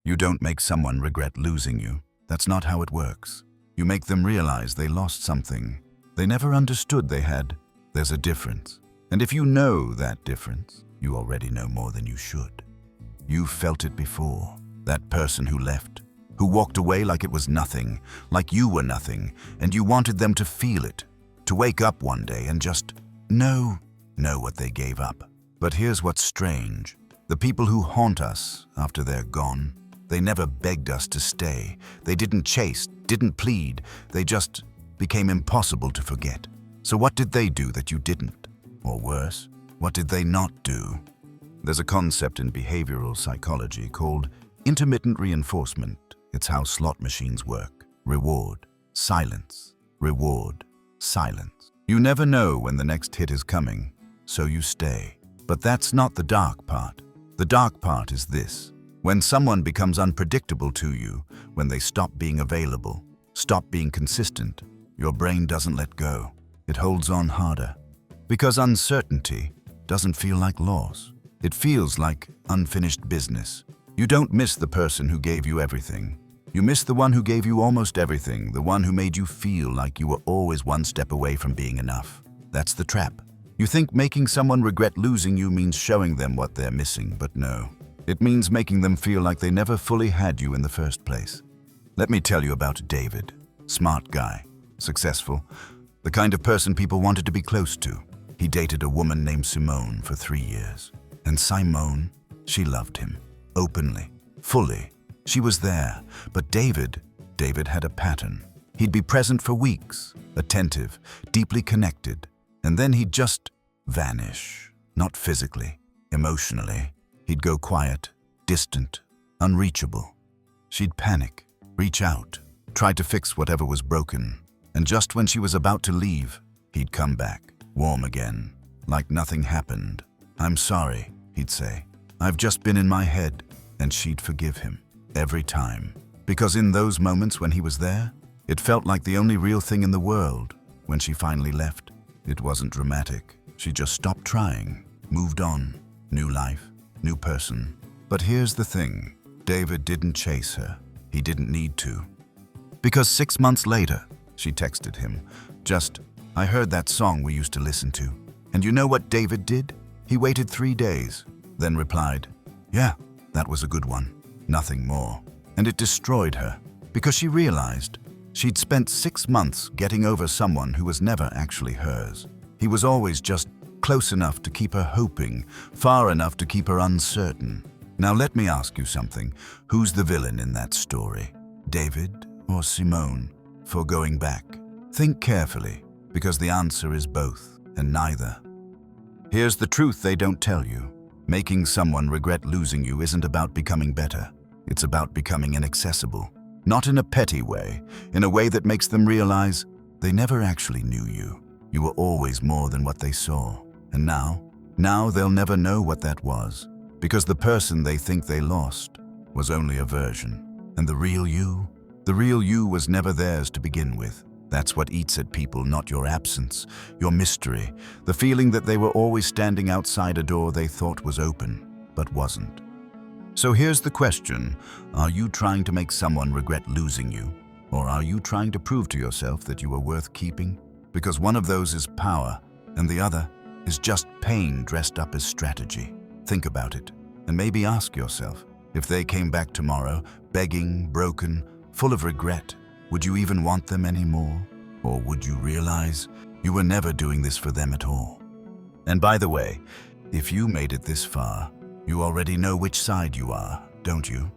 You don't make someone regret losing you. That's not how it works. You make them realize they lost something they never understood they had. There's a difference. And if you know that difference, you already know more than you should. You've felt it before. That person who left, who walked away like it was nothing, like you were nothing, and you wanted them to feel it, to wake up one day and just know what they gave up. But here's what's strange. The people who haunt us after they're gone, they never begged us to stay. They didn't chase, didn't plead. They just became impossible to forget. So what did they do that you didn't? Or worse, what did they not do? There's a concept in behavioral psychology called intermittent reinforcement. It's how slot machines work. Reward, silence, reward, silence. You never know when the next hit is coming, so you stay. But that's not the dark part. The dark part is this. When someone becomes unpredictable to you, when they stop being available, stop being consistent, your brain doesn't let go. It holds on harder. Because uncertainty doesn't feel like loss. It feels like unfinished business. You don't miss the person who gave you everything. You miss the one who gave you almost everything, the one who made you feel like you were always one step away from being enough. That's the trap. You think making someone regret losing you means showing them what they're missing, but no. It means making them feel like they never fully had you in the first place. Let me tell you about David. Smart guy, successful, the kind of person people wanted to be close to. He dated a woman named Simone for 3 years. And Simone, she loved him, openly, fully. She was there, but David had a pattern. He'd be present for weeks, attentive, deeply connected, and then he'd just vanish. Not physically, emotionally. He'd go quiet, distant, unreachable. She'd panic, reach out, try to fix whatever was broken, and just when she was about to leave, he'd come back, warm again, like nothing happened. "I'm sorry," he'd say. "I've just been in my head," and she'd forgive him. Every time. Because in those moments when he was there, it felt like the only real thing in the world. When she finally left, it wasn't dramatic. She just stopped trying, moved on, new life, new person. But here's the thing. David didn't chase her. He didn't need to. Because 6 months later, she texted him, just, "I heard that song we used to listen to." And you know what David did? He waited 3 days, then replied, "Yeah, that was a good one." Nothing more. And it destroyed her, because she realized she'd spent 6 months getting over someone who was never actually hers. He was always just close enough to keep her hoping, far enough to keep her uncertain. Now let me ask you something. Who's the villain in that story? David or Simone for going back? Think carefully, because the answer is both, and neither. Here's the truth they don't tell you. Making someone regret losing you isn't about becoming better. It's about becoming inaccessible. Not in a petty way, in a way that makes them realize they never actually knew you. You were always more than what they saw. And now they'll never know what that was, because the person they think they lost was only a version. And the real you was never theirs to begin with. That's what eats at people, not your absence, your mystery, the feeling that they were always standing outside a door they thought was open, but wasn't. So here's the question. Are you trying to make someone regret losing you? Or are you trying to prove to yourself that you are worth keeping? Because one of those is power, and the other is just pain dressed up as strategy. Think about it, and maybe ask yourself, if they came back tomorrow, begging, broken, full of regret, would you even want them anymore? Or would you realize you were never doing this for them at all? And by the way, if you made it this far, you already know which side you are, don't you?